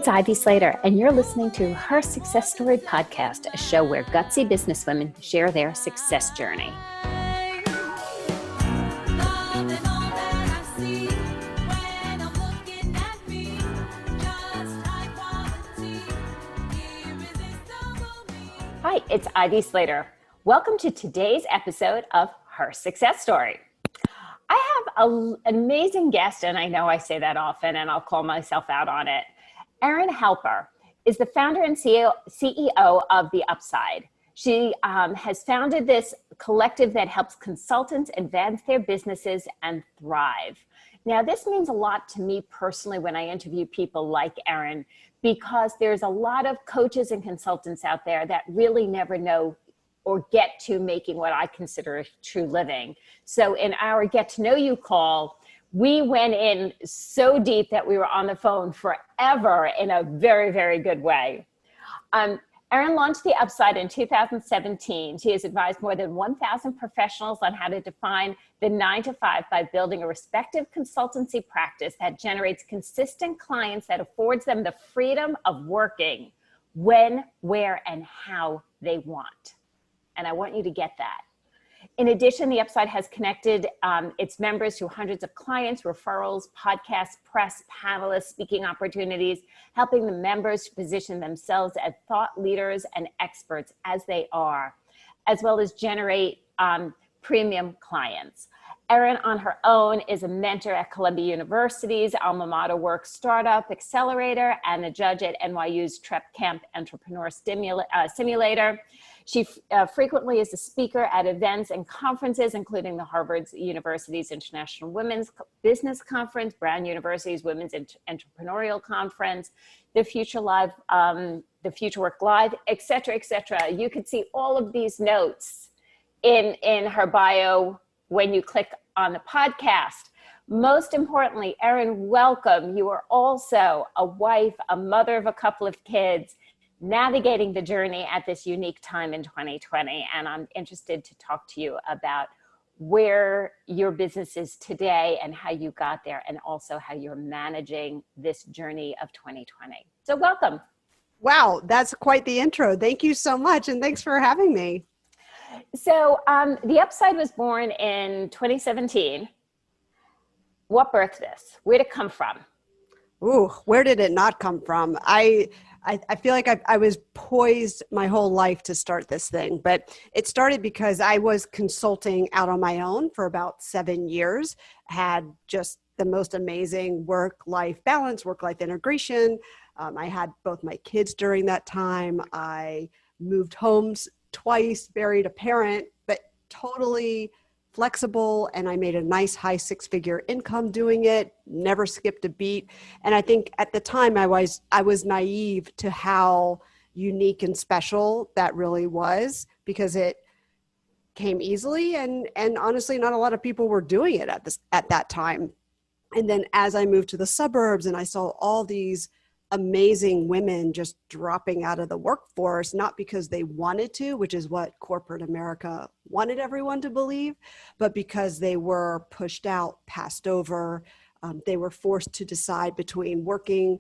Ivy Slater, and you're listening to Her Success Story Podcast, a show where gutsy businesswomen share their success journey. Hi, it's Ivy Slater. Welcome to today's episode of Her Success Story. I have an amazing guest, and I know I say that often, and I'll call myself out on it. Erin Halper is the founder and CEO of The Upside. She has founded this collective that helps consultants advance their businesses and thrive. Now, this means a lot to me personally when I interview people like Erin, because there's a lot of coaches and consultants out there that really never know or get to making what I consider a true living. So in our Get to Know You call, we went in so deep that we were on the phone forever in a very, very good way. Erin launched The Upside in 2017. She has advised more than 1,000 professionals on how to define the 9-to-5 by building a respective consultancy practice that generates consistent clients that affords them the freedom of working when, where, and how they want. And I want you to get that. In addition, The Upside has connected its members to hundreds of clients, referrals, podcasts, press, panelists, speaking opportunities, helping the members to position themselves as thought leaders and experts as they are, as well as generate premium clients. Erin, on her own, is a mentor at Columbia University's alma mater work Startup Accelerator and a judge at NYU's Trep Camp Entrepreneur Simulator. She frequently is a speaker at events and conferences, including the Harvard University's International Women's Business Conference, Brown University's Women's Entrepreneurial Conference, the Future Work Live, et cetera, et cetera. You could see all of these notes in her bio when you click on the podcast. Most importantly, Erin, welcome. You are also a wife, a mother of a couple of kids, navigating the journey at this unique time in 2020. And I'm interested to talk to you about where your business is today and how you got there, and also how you're managing this journey of 2020. So welcome. Wow, that's quite the intro. Thank you so much. And thanks for having me. So The Upside was born in 2017. What birthed this? Where'd it come from? Ooh, where did it not come from? I feel like I was poised my whole life to start this thing, but it started because I was consulting out on my own for about 7 years, had just the most amazing work-life balance, work-life integration. I had both my kids during that time. I moved homes twice, buried a parent, but totally flexible. And I made a nice high 6-figure income doing it, never skipped a beat. And I think at the time I was naive to how unique and special that really was, because it came easily. And honestly, not a lot of people were doing it at that time. And then as I moved to the suburbs and I saw all these amazing women just dropping out of the workforce, not because they wanted to, which is what corporate America wanted everyone to believe, but because they were pushed out, passed over. They were forced to decide between working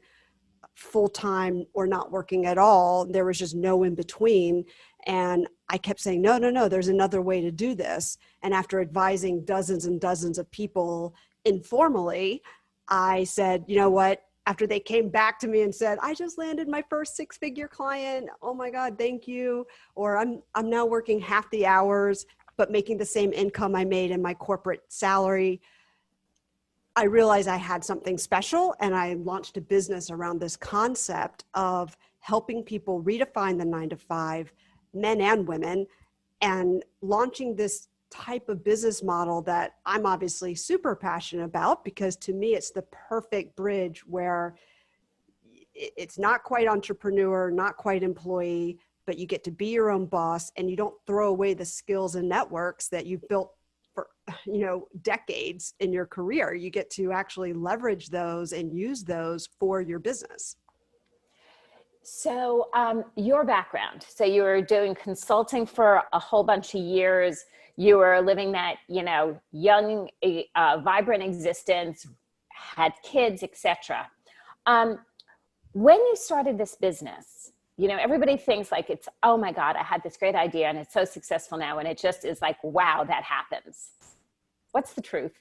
full-time or not working at all. There was just no in between. And I kept saying, no, there's another way to do this. And after advising dozens and dozens of people informally, I said, you know what? After they came back to me and said, I just landed my first 6-figure client. Oh my God, thank you. Or I'm now working half the hours, but making the same income I made in my corporate salary. I realized I had something special, and I launched a business around this concept of helping people redefine the 9-to-5, men and women, and launching this type of business model that I'm obviously super passionate about, because to me, it's the perfect bridge where it's not quite entrepreneur, not quite employee, but you get to be your own boss, and you don't throw away the skills and networks that you've built for, decades in your career. You get to actually leverage those and use those for your business. So your background, so you were doing consulting for a whole bunch of years. You were living that, young, vibrant existence, had kids, etc. When you started this business, everybody thinks like it's, oh my God, I had this great idea and it's so successful now. And it just is like, wow, that happens. What's the truth?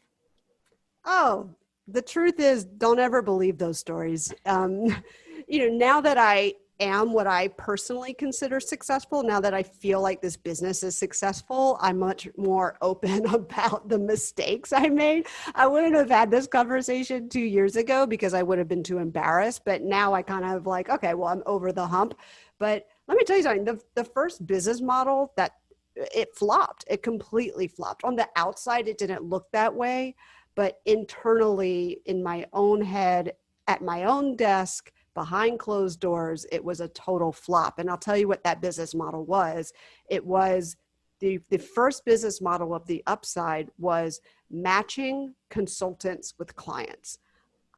Oh, the truth is, don't ever believe those stories. Now that I am what I personally consider successful, now that I feel like this business is successful, I'm much more open about the mistakes I made. I wouldn't have had this conversation 2 years ago because I would have been too embarrassed. But now I kind of like, okay, well, I'm over the hump. But let me tell you something, the first business model that it flopped, it completely flopped. On the outside, it didn't look that way. But internally, in my own head, at my own desk, behind closed doors, it was a total flop. And I'll tell you what that business model was. It was the first business model of the upside was matching consultants with clients.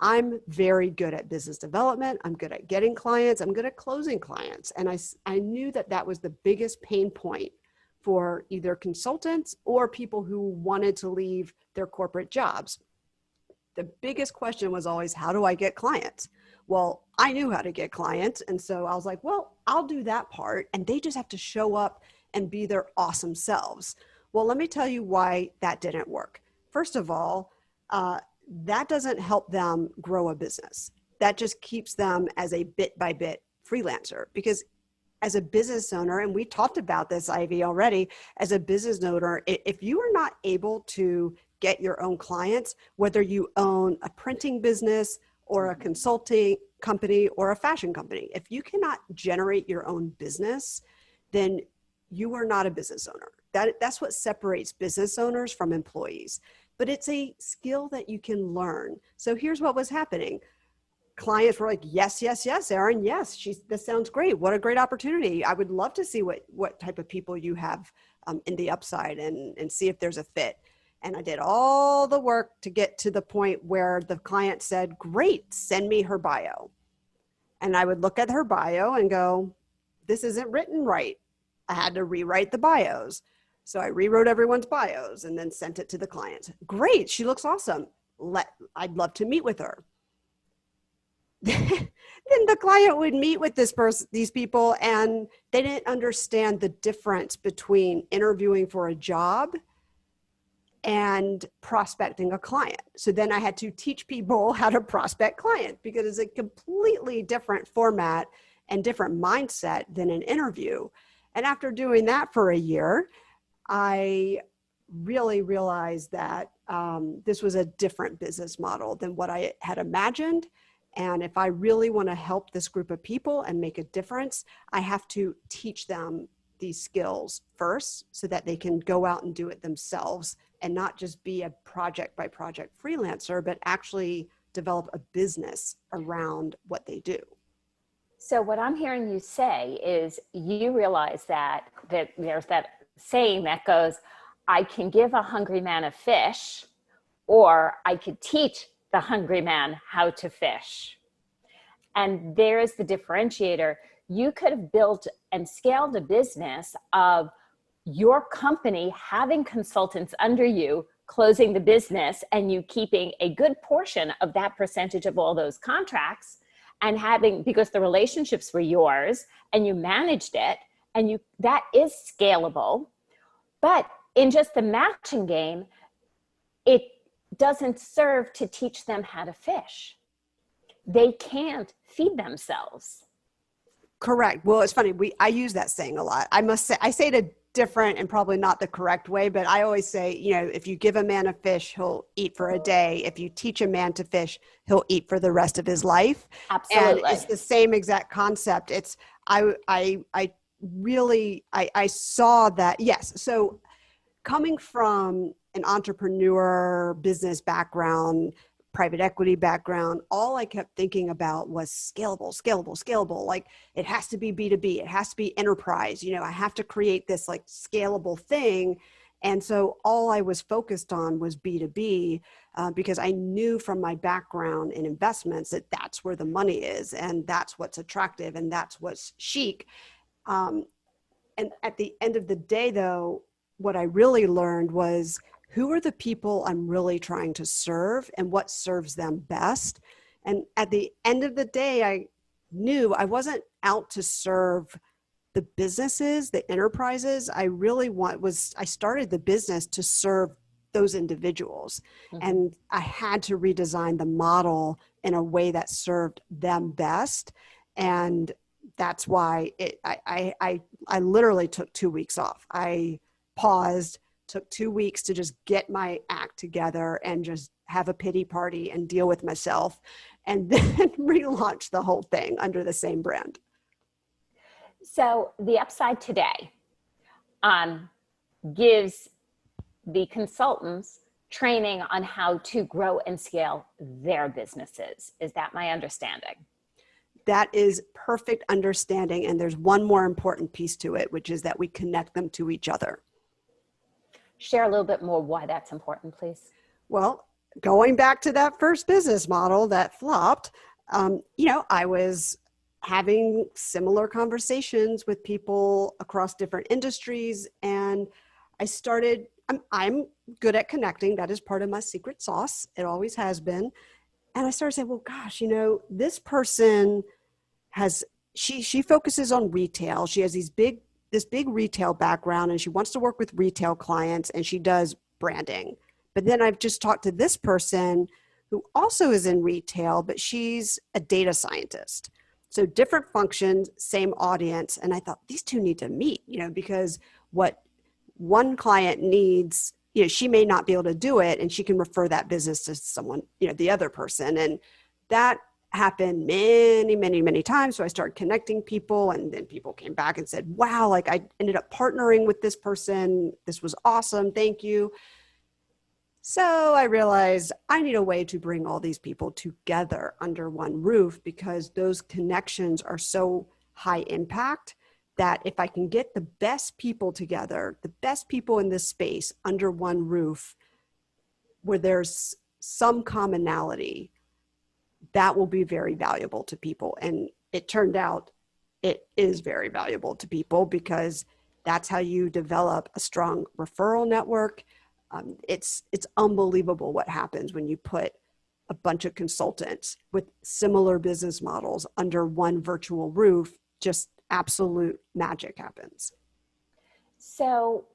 I'm very good at business development. I'm good at getting clients. I'm good at closing clients. And I knew that was the biggest pain point for either consultants or people who wanted to leave their corporate jobs. The biggest question was always, how do I get clients? Well, I knew how to get clients. And so I was like, well, I'll do that part. And they just have to show up and be their awesome selves. Well, let me tell you why that didn't work. First of all, that doesn't help them grow a business. That just keeps them as a bit by bit freelancer, because as a business owner, and we talked about this, Ivy, already, as a business owner, if you are not able to get your own clients, whether you own a printing business or a consulting company or a fashion company, if you cannot generate your own business, then you are not a business owner. That's what separates business owners from employees. But it's a skill that you can learn. So here's what was happening. Clients were like, yes, yes, yes, Erin, yes, this sounds great. What a great opportunity. I would love to see what type of people you have in the upside and see if there's a fit. And I did all the work to get to the point where the client said, great, send me her bio. And I would look at her bio and go, this isn't written right. I had to rewrite the bios. So I rewrote everyone's bios and then sent it to the clients. Great, she looks awesome. I'd love to meet with her. Then the client would meet with these people, and they didn't understand the difference between interviewing for a job and prospecting a client. So then I had to teach people how to prospect clients, because it's a completely different format and different mindset than an interview. And after doing that for a year, I really realized that this was a different business model than what I had imagined. And if I really want to help this group of people and make a difference, I have to teach them these skills first so that they can go out and do it themselves and not just be a project by project freelancer, but actually develop a business around what they do. So what I'm hearing you say is you realize that there's that saying that goes, I can give a hungry man a fish, or I could teach the hungry man how to fish. And there's the differentiator. You could have built and scaled a business of your company having consultants under you, closing the business, and you keeping a good portion of that percentage of all those contracts, and having, because the relationships were yours and you managed it, and that is scalable. But in just the matching game, it doesn't serve to teach them how to fish. They can't feed themselves. Correct. Well, it's funny. I use that saying a lot. I must say, I say it a different and probably not the correct way, but I always say, if you give a man a fish, he'll eat for a day. If you teach a man to fish, he'll eat for the rest of his life. Absolutely. And it's the same exact concept. It's, I saw that. Yes. So coming from an entrepreneur business background, private equity background, all I kept thinking about was scalable, scalable, scalable. Like it has to be B2B. It has to be enterprise. I have to create this like scalable thing. And so all I was focused on was B2B because I knew from my background in investments that that's where the money is, and that's what's attractive, and that's what's chic. And at the end of the day, though, what I really learned was who are the people I'm really trying to serve and what serves them best. And at the end of the day, knew I wasn't out to serve the businesses, the enterprises. I started the business to serve those individuals. Mm-hmm. And I had to redesign the model in a way that served them best. And that's why I literally took 2 weeks off. I paused, took 2 weeks to just get my act together and just have a pity party and deal with myself, and then relaunch the whole thing under the same brand. So the upside today gives the consultants training on how to grow and scale their businesses. Is that my understanding? That is perfect understanding. And there's one more important piece to it, which is that we connect them to each other. Share a little bit more why that's important, please. Well, going back to that first business model that flopped, I was having similar conversations with people across different industries. And I started, I'm good at connecting. That is part of my secret sauce. It always has been. And I started saying, well, gosh, this person she focuses on retail. She has this big retail background, and she wants to work with retail clients, and she does branding. But then I've just talked to this person who also is in retail, but she's a data scientist. So different functions, same audience. And I thought these two need to meet, because what one client needs, she may not be able to do it, and she can refer that business to someone, the other person. And that happened many, many, many times. So I started connecting people, and then people came back and said, wow, like I ended up partnering with this person. This was awesome. Thank you. So I realized I need a way to bring all these people together under one roof, because those connections are so high impact that if I can get the best people together, the best people in this space under one roof where there's some commonality, that will be very valuable to people. And it turned out it is very valuable to people, because that's how you develop a strong referral network. It's unbelievable what happens when you put a bunch of consultants with similar business models under one virtual roof. Just absolute magic happens. So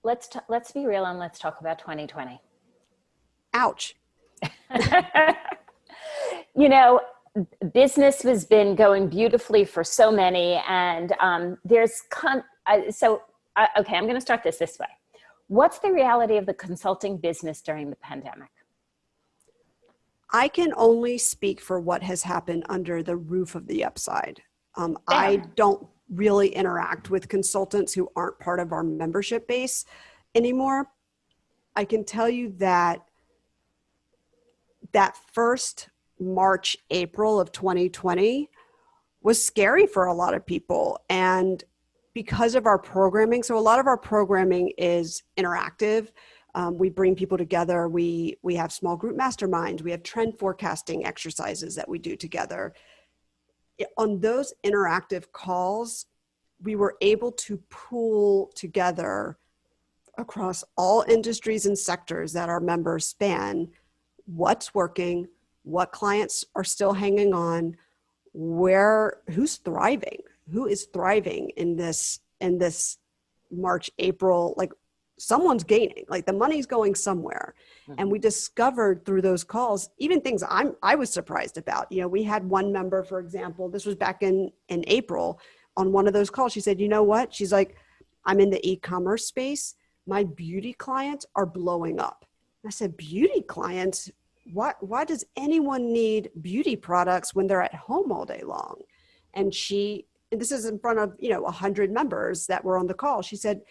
let's be real, and let's talk about 2020. Ouch. Business has been going beautifully for so many, and I'm going to start this way. What's the reality of the consulting business during the pandemic? I can only speak for what has happened under the roof of the upside. I don't really interact with consultants who aren't part of our membership base anymore. I can tell you that first March, April of 2020 was scary for a lot of people. And because of our programming, so a lot of our programming is interactive. We bring people together. We have small group masterminds. We have trend forecasting exercises that we do together. On those interactive calls, we were able to pool together across all industries and sectors that our members span what's working, what clients are still hanging on, who's thriving, who is thriving in this March, April, like someone's gaining, like the money's going somewhere. Mm-hmm. And we discovered through those calls, even things I was surprised about. We had one member, for example, this was back in April, on one of those calls, she said, you know what? She's like, I'm in the e-commerce space. My beauty clients are blowing up. And I said, beauty clients? Why does anyone need beauty products when they're at home all day long? And this is in front of 100 members that were on the call. She said,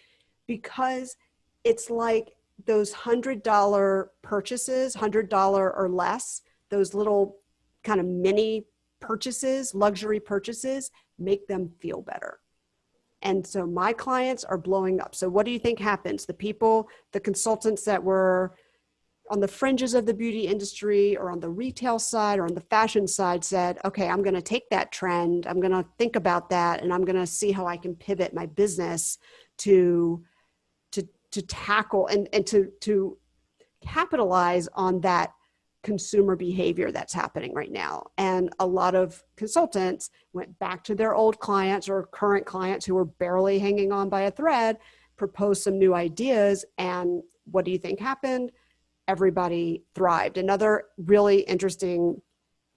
because it's like those $100 purchases, $100 or less, those little kind of mini purchases, luxury purchases, make them feel better. And so my clients are blowing up. So what do you think happens? The consultants that were on the fringes of the beauty industry or on the retail side or on the fashion side said, okay, I'm going to take that trend. I'm going to think about that. And I'm going to see how I can pivot my business to tackle and to capitalize on that consumer behavior that's happening right now. And a lot of consultants went back to their old clients or current clients who were barely hanging on by a thread, proposed some new ideas. And what do you think happened? Everybody thrived. Another really interesting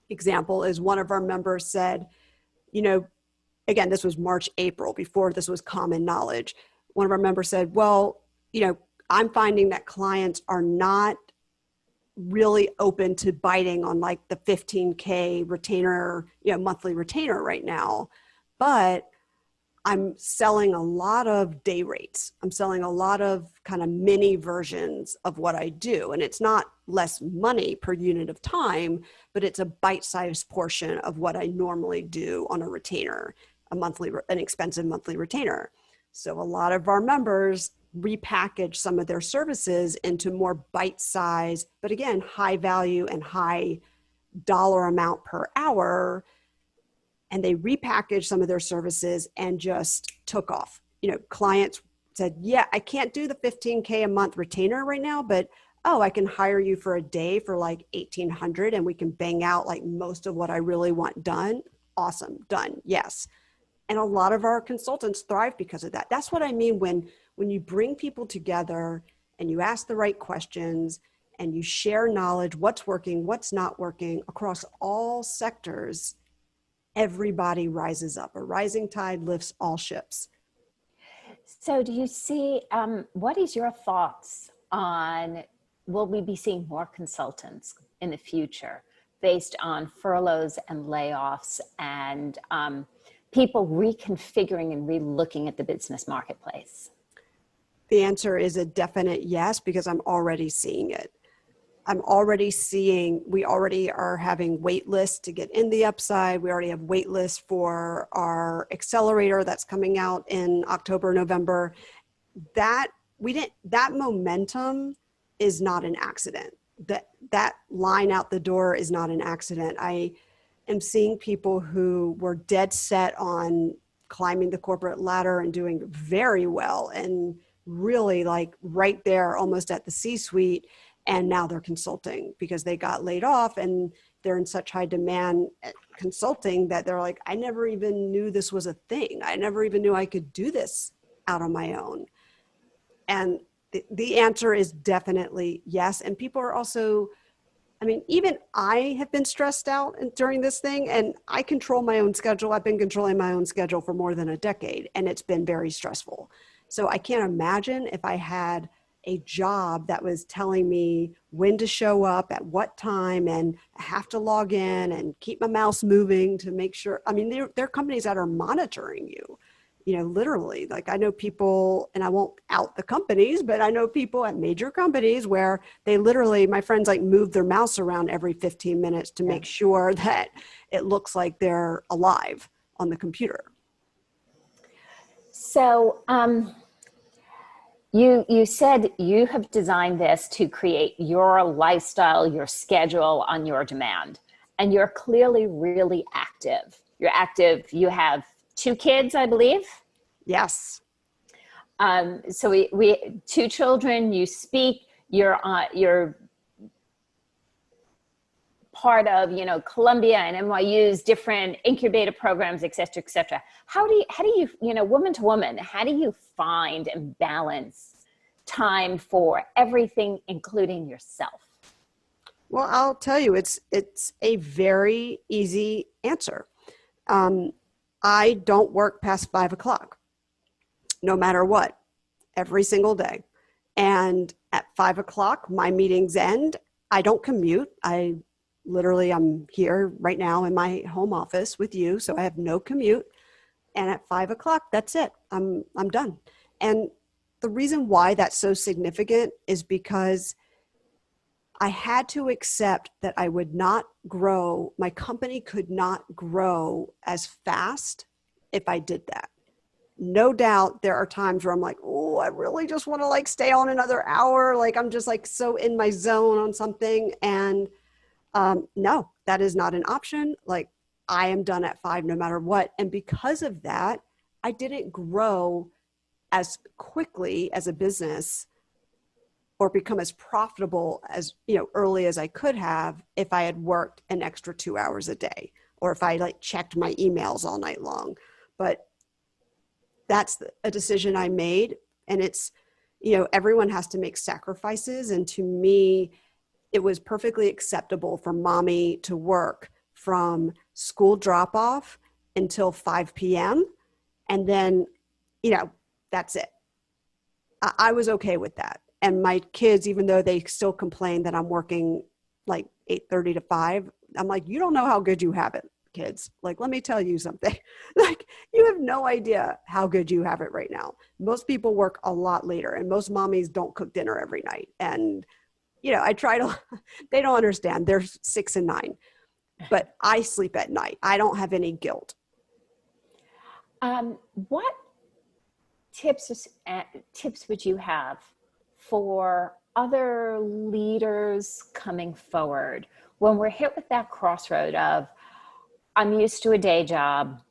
example is one of our members said, again, this was March, April, before this was common knowledge. One of our members said, well, I'm finding that clients are not really open to biting on like the 15K retainer, monthly retainer right now. But I'm selling a lot of day rates. I'm selling a lot of kind of mini versions of what I do. And it's not less money per unit of time, but it's a bite-sized portion of what I normally do on a retainer, an expensive monthly retainer. So a lot of our members repackage some of their services into more bite-size, but again, high value and high dollar amount per hour. And they repackaged some of their services and just took off. Clients said, yeah, I can't do the 15K a month retainer right now, but I can hire you for a day for like 1,800 and we can bang out like most of what I really want done. Awesome. Done. Yes. And a lot of our consultants thrive because of that. That's what I mean when you bring people together and you ask the right questions and you share knowledge, what's working, what's not working across all sectors, everybody rises up. A rising tide lifts all ships. So do you see, what is your thoughts on, will we be seeing more consultants in the future based on furloughs and layoffs and people reconfiguring and relooking at the business marketplace? The answer is a definite yes, because I'm already seeing it. We already are having wait lists to get in the upside. We already have wait lists for our accelerator that's coming out in October, November. That momentum is not an accident. That line out the door is not an accident. I am seeing people who were dead set on climbing the corporate ladder and doing very well and really like right there almost at the C-suite. And now they're consulting because they got laid off and they're in such high demand at consulting that they're like, I never even knew this was a thing. I never even knew I could do this out on my own. And the answer is definitely yes. And people are also, even I have been stressed out during this thing, and I control my own schedule. I've been controlling my own schedule for more than a decade, and it's been very stressful. So I can't imagine if I had a job that was telling me when to show up at what time and I have to log in and keep my mouse moving to make sure. There are companies that are monitoring you, literally. Like I know people, and I won't out the companies, but I know people at major companies where they literally, my friends like move their mouse around every 15 minutes to make sure that it looks like they're alive on the computer. So, you said you have designed this to create your lifestyle, your schedule on your demand, and you're clearly really active. You're active. You have 2 kids, I believe. Yes. So we 2 children. You speak. You're part of Columbia and NYU's different incubator programs, et cetera, et cetera. How do you woman to woman, how do you find and balance time for everything, including yourself? Well, I'll tell you, it's a very easy answer. I don't work past 5 o'clock, no matter what, every single day. And at 5 o'clock, my meetings end. I don't commute. I'm here right now in my home office with you, so I have no commute. And at 5 o'clock, that's it. I'm done. And the reason why that's so significant is because I had to accept that I would not grow. My company could not grow as fast if I did that. No doubt there are times where I'm like, oh, I really just want to stay on another hour. I'm just so in my zone on something. And no, that is not an option. I am done at 5 no matter what. And because of that, I didn't grow as quickly as a business or become as profitable as, early as I could have if I had worked an extra 2 hours a day, or if I checked my emails all night long. But that's a decision I made. And it's, everyone has to make sacrifices. And to me, it was perfectly acceptable for mommy to work from school drop off until 5 p.m. And then, that's it. I was okay with that. And my kids, even though they still complain that I'm working 8:30 to 5, I'm like, you don't know how good you have it, kids. Let me tell you something. You have no idea how good you have it right now. Most people work a lot later, and most mommies don't cook dinner every night. And, I try to, they don't understand. They're 6 and 9, but I sleep at night. I don't have any guilt. What tips would you have for other leaders coming forward when we're hit with that crossroad of, I'm used to a day job.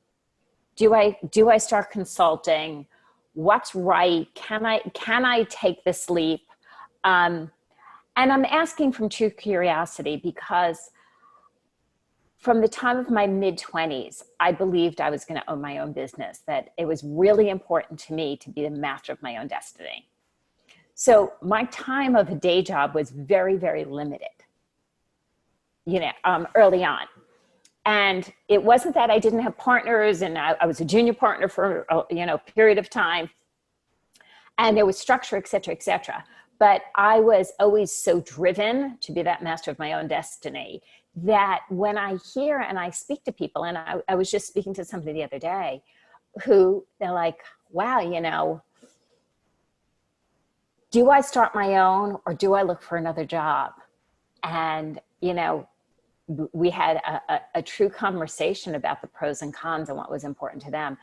Do I start consulting? What's right? Can I take this leap? And I'm asking from true curiosity, because from the time of my mid-20s, I believed I was going to own my own business, that it was really important to me to be the master of my own destiny. So my time of a day job was very, very limited, early on. And it wasn't that I didn't have partners, and I was a junior partner for, a period of time, and there was structure, et cetera, et cetera. But I was always so driven to be that master of my own destiny that when I hear and I speak to people, and I was just speaking to somebody the other day who they're like, wow, do I start my own or do I look for another job? And, we had a true conversation about the pros and cons and what was important to them.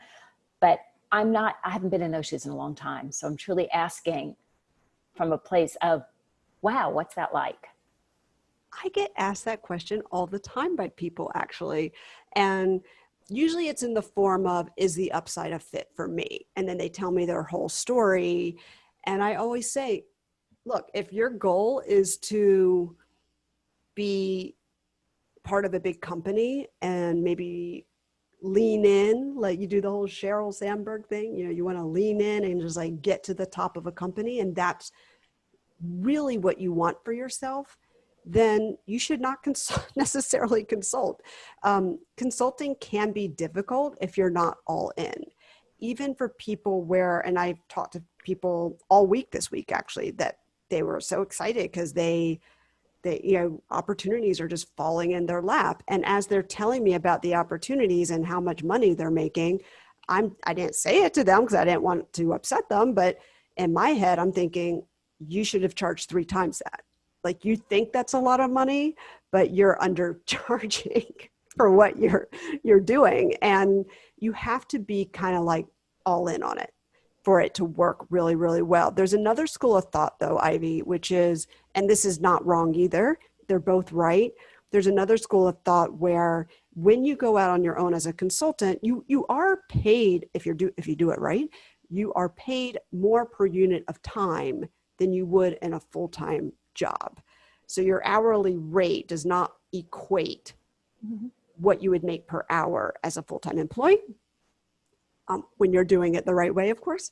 But I haven't been in those shoes in a long time. So I'm truly asking from a place of, wow, what's that like? I get asked that question all the time by people, actually. And usually it's in the form of, is the upside a fit for me? And then they tell me their whole story. And I always say, look, if your goal is to be part of a big company and maybe lean in, like you do the whole Sheryl Sandberg thing, you want to lean in and just get to the top of a company, and that's really what you want for yourself, then you should not necessarily consult. Consulting can be difficult if you're not all in. Even for people and I've talked to people all week this week, actually, that they were so excited because they opportunities are just falling in their lap. And as they're telling me about the opportunities and how much money they're making, I didn't say it to them because I didn't want to upset them. But in my head, I'm thinking, you should have charged 3 times that. You think that's a lot of money, but you're undercharging for what you're doing. And you have to be kind of all in on it for it to work really, really well. There's another school of thought though, Ivy, which is, and this is not wrong either, they're both right. There's another school of thought where when you go out on your own as a consultant, you are paid, if you do it right, you are paid more per unit of time than you would in a full-time job. So your hourly rate does not equate what you would make per hour as a full-time employee. When you're doing it the right way, of course.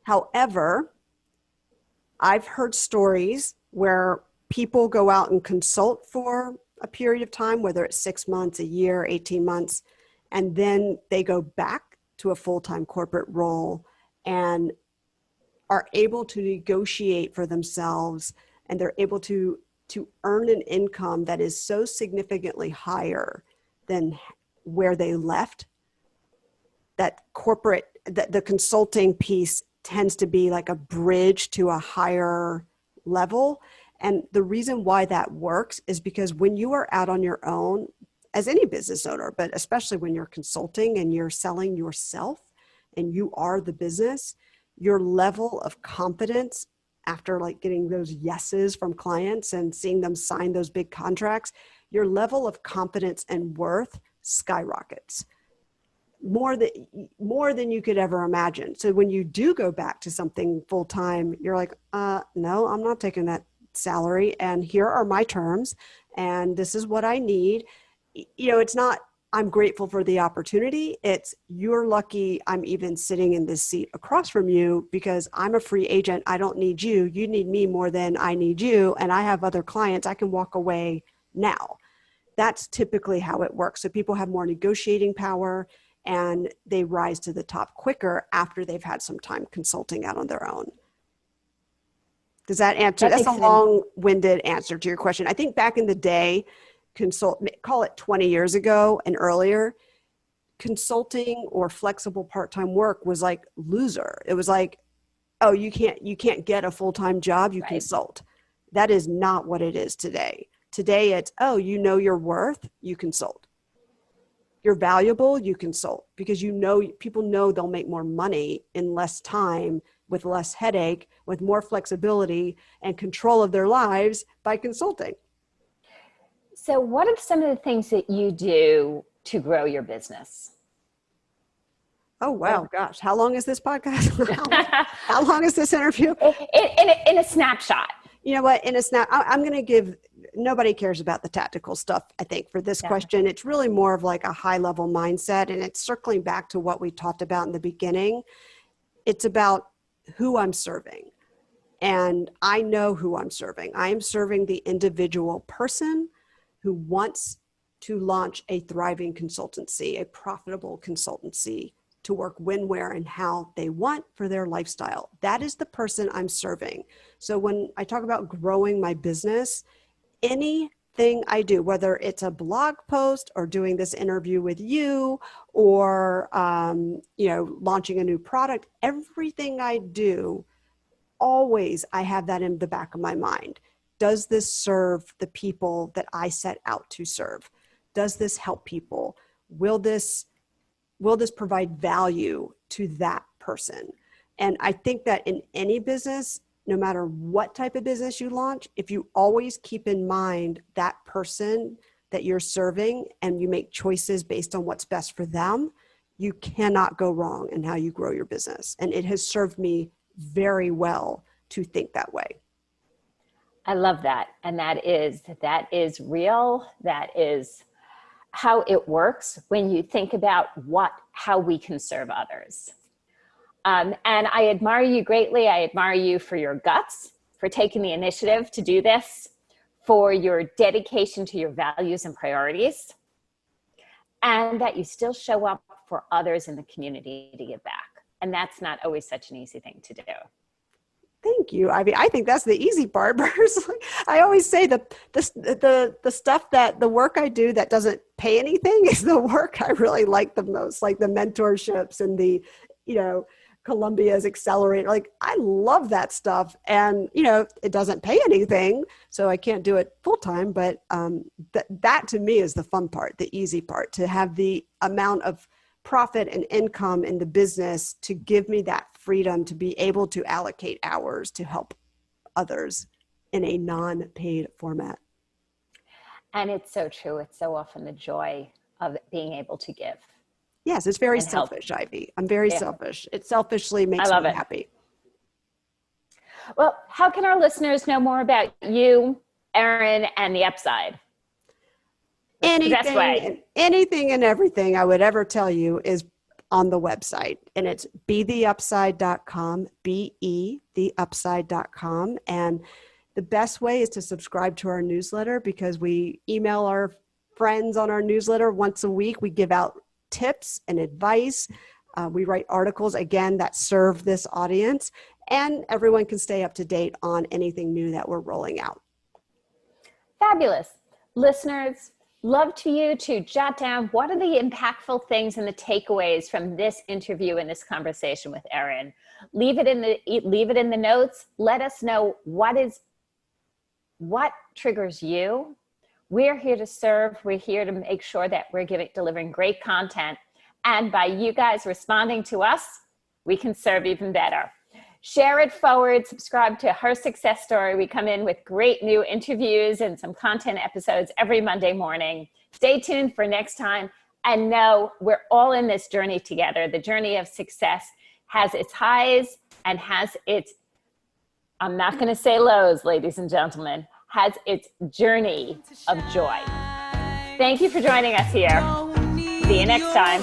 However, I've heard stories where people go out and consult for a period of time, whether it's 6 months, a year, 18 months, and then they go back to a full-time corporate role and are able to negotiate for themselves, and they're able to earn an income that is so significantly higher than where they left. That the consulting piece tends to be like a bridge to a higher level. And the reason why that works is because when you are out on your own, as any business owner, but especially when you're consulting and you're selling yourself and you are the business, your level of confidence after getting those yeses from clients and seeing them sign those big contracts, your level of confidence and worth skyrockets. more than you could ever imagine. So when you do go back to something full time, you're like, no, I'm not taking that salary, and here are my terms, and this is what I need. It's not, I'm grateful for the opportunity. It's, you're lucky I'm even sitting in this seat across from you, because I'm a free agent. I don't need you. You need me more than I need you. And I have other clients. I can walk away now. That's typically how it works. So people have more negotiating power, and they rise to the top quicker after they've had some time consulting out on their own. Does that answer? That's a long-winded answer to your question. I think back in the day, call it 20 years ago and earlier, consulting or flexible part-time work was like loser. It was like, oh, you can't get a full-time job, you consult. That is not what it is today. Today it's, oh, you know your worth, you consult. You're valuable, you consult, because people know they'll make more money in less time, with less headache, with more flexibility and control of their lives by consulting. So what are some of the things that you do to grow your business? Oh, wow. Gosh. How long is this podcast? How long is this interview? In a snapshot. You know what? I'm going to give, nobody cares about the tactical stuff, I think, for this question. It's really more of like a high level mindset. And it's circling back to what we talked about in the beginning. It's about who I'm serving. And I know who I'm serving. I am serving the individual person who wants to launch a thriving consultancy, a profitable consultancy, to work when, where, and how they want for their lifestyle. That is the person I'm serving. So when I talk about growing my business, anything I do, whether it's a blog post or doing this interview with you, or launching a new product, everything I do, always I have that in the back of my mind. Does this serve the people that I set out to serve? Does this help people? Will this provide value to that person? And I think that in any business, no matter what type of business you launch, if you always keep in mind that person that you're serving and you make choices based on what's best for them, you cannot go wrong in how you grow your business. And it has served me very well to think that way. I love that. And that is real. That is how it works when you think about how we can serve others. And I admire you greatly. I admire you for your guts, for taking the initiative to do this, for your dedication to your values and priorities, and that you still show up for others in the community to give back. And that's not always such an easy thing to do. Thank you. I mean, I think that's the easy part. Personally, I always say the stuff the work I do that doesn't pay anything is the work I really like the most, like the mentorships and the, Columbia's Accelerate. Like, I love that stuff. And, it doesn't pay anything, so I can't do it full time. But that to me is the fun part, the easy part, to have the amount of profit and income in the business to give me that freedom to be able to allocate hours to help others in a non-paid format. And it's so true. It's so often the joy of being able to give. Yes, it's very selfish, Ivy. I'm very selfish. It selfishly makes me happy. Well, how can our listeners know more about you, Erin, and the Upside? Anything and everything I would ever tell you is on the website, and it's betheupside.com, theupside.com. And the best way is to subscribe to our newsletter, because we email our friends on our newsletter once a week. We give out tips and advice. We write articles, again, that serve this audience, and everyone can stay up to date on anything new that we're rolling out. Fabulous. Listeners, love to you to jot down what are the impactful things and the takeaways from this interview and this conversation with Erin. Leave it in the notes. Let us know what triggers you. We're here to serve. We're here to make sure that we're delivering great content. And by you guys responding to us, we can serve even better. Share it forward, subscribe to Her Success Story. We come in with great new interviews and some content episodes every Monday morning. Stay tuned for next time. and know we're all in this journey together. The journey of success has its highs and has its, I'm not going to say lows, ladies and gentlemen, has its journey of joy. Thank you for joining us here. See you next time.